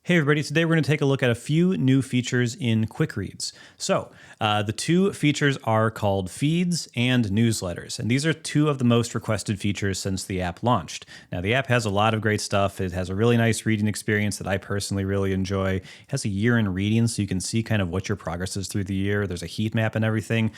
Hey everybody, today we're going to take a look at a few new features in Quick Reads. So the two features are called feeds and newsletters, and these are two of the most requested features since the app launched. Now the app has a lot of great stuff. It has a really nice reading experience that I personally really enjoy. It has a year in reading, so you can see kind of what your progress is through the year. There's a heat map and everything.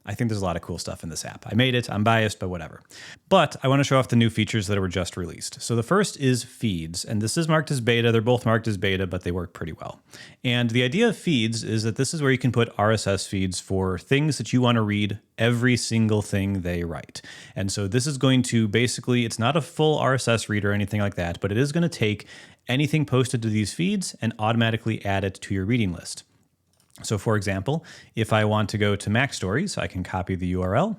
I think there's a lot of cool stuff in this app. I made it, I'm biased, but whatever. But I want to show off the new features that were just released. So the first is feeds, and this is marked as beta. They're both marked as beta, but they work pretty well. And the idea of feeds is that this is where you can put RSS feeds for things that you want to read every single thing they write. And so this is going to basically, it's not a full RSS read or anything like that, but it is going to take anything posted to these feeds and automatically add it to your reading list. So for example, if I want to go to Mac Stories, I can copy the URL.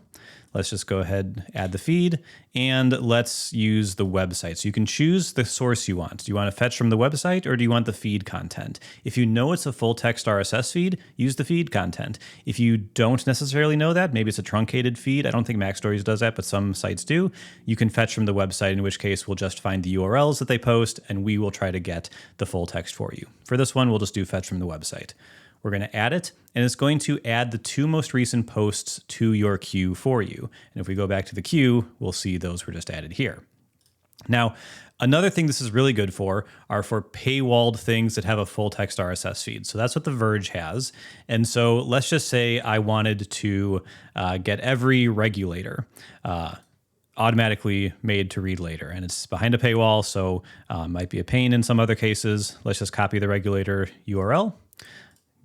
Let's just go ahead, add the feed, and let's use the website. So you can choose the source you want. Do you want to fetch from the website or do you want the feed content? If you know it's a full text RSS feed, use the feed content. If you don't necessarily know that, maybe it's a truncated feed. I don't think Mac Stories does that, but some sites do. You can fetch from the website, in which case we'll just find the URLs that they post and we will try to get the full text for you. For this one, we'll just do fetch from the website. We're going to add it, and it's going to add the two most recent posts to your queue for you. And if we go back to the queue, we'll see those were just added here. Now, another thing this is really good for are for paywalled things that have a full text RSS feed. So that's what The Verge has. And so let's just say I wanted to get every regulator automatically made to read later, and it's behind a paywall, so might be a pain in some other cases. Let's just copy the regulator URL.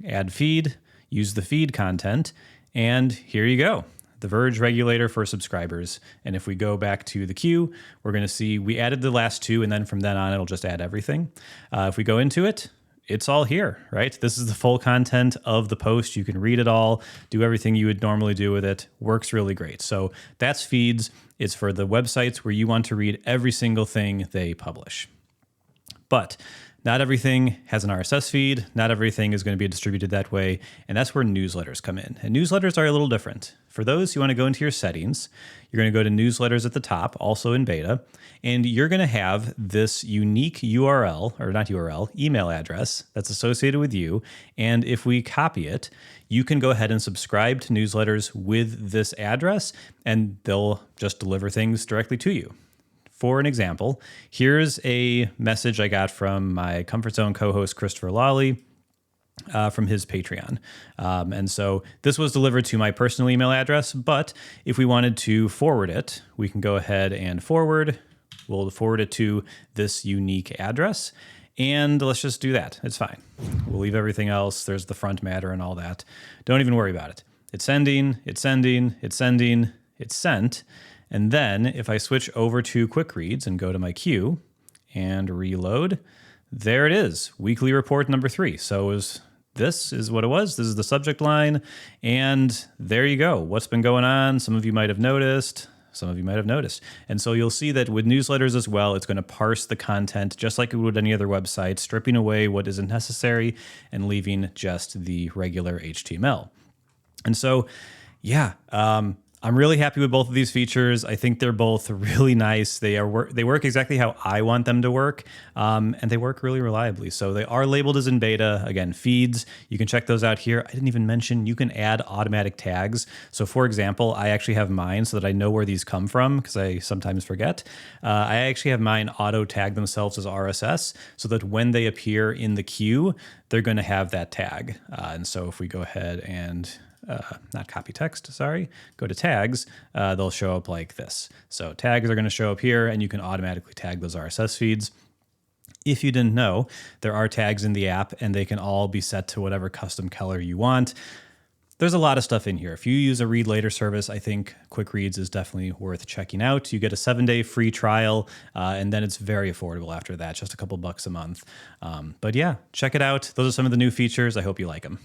Add feed, use the feed content, and here you go. The Verge regulator for subscribers. And if we go back to the queue, we're going to see we added the last two, and then from then on, it'll just add everything. If we go into it, it's all here, right? This is the full content of the post. You can read it all, do everything you would normally do with it. Works really great. So that's feeds. It's for the websites where you want to read every single thing they publish. But not everything has an RSS feed. Not everything is going to be distributed that way. And that's where newsletters come in. And newsletters are a little different. For those, you want to go into your settings. You're going to go to newsletters at the top, also in beta. And you're going to have this unique URL, or not URL, email address that's associated with you. And if we copy it, you can go ahead and subscribe to newsletters with this address, and they'll just deliver things directly to you. For an example, here's a message I got from my Comfort Zone co-host, Christopher Lawley, from his Patreon. And so this was delivered to my personal email address, but if we wanted to forward it, we can go ahead and forward. We'll forward it to this unique address, and let's just do that. It's fine. We'll leave everything else. There's the front matter and all that. Don't even worry about it. It's sending, it's sending, it's sending, it's sent. And then if I switch over to Quick Reads and go to my queue and reload, there it is, weekly report number 3. So this is what it was. This is the subject line. And there you go. What's been going on? Some of you might have noticed. Some of you might have noticed. And so you'll see that with newsletters as well, it's going to parse the content just like it would any other website, stripping away what isn't necessary and leaving just the regular HTML. And so, yeah, I'm really happy with both of these features. I think they're both really nice. They work exactly how I want them to work, and they work really reliably. So they are labeled as in beta. Again, feeds, you can check those out here. I didn't even mention you can add automatic tags. So for example, I actually have mine so that I know where these come from because I sometimes forget. I actually have mine auto tag themselves as RSS so that when they appear in the queue, they're going to have that tag. And so if we go ahead and not copy text, sorry, go to tags, they'll show up like this. So tags are going to show up here, and you can automatically tag those RSS feeds. If you didn't know, there are tags in the app, and they can all be set to whatever custom color you want. There's a lot of stuff in here. If you use a read later service, I think Quick Reads is definitely worth checking out. You get a 7-day free trial, and then it's very affordable after that, just a couple bucks a month. But yeah, check it out. Those are some of the new features. I hope you like them.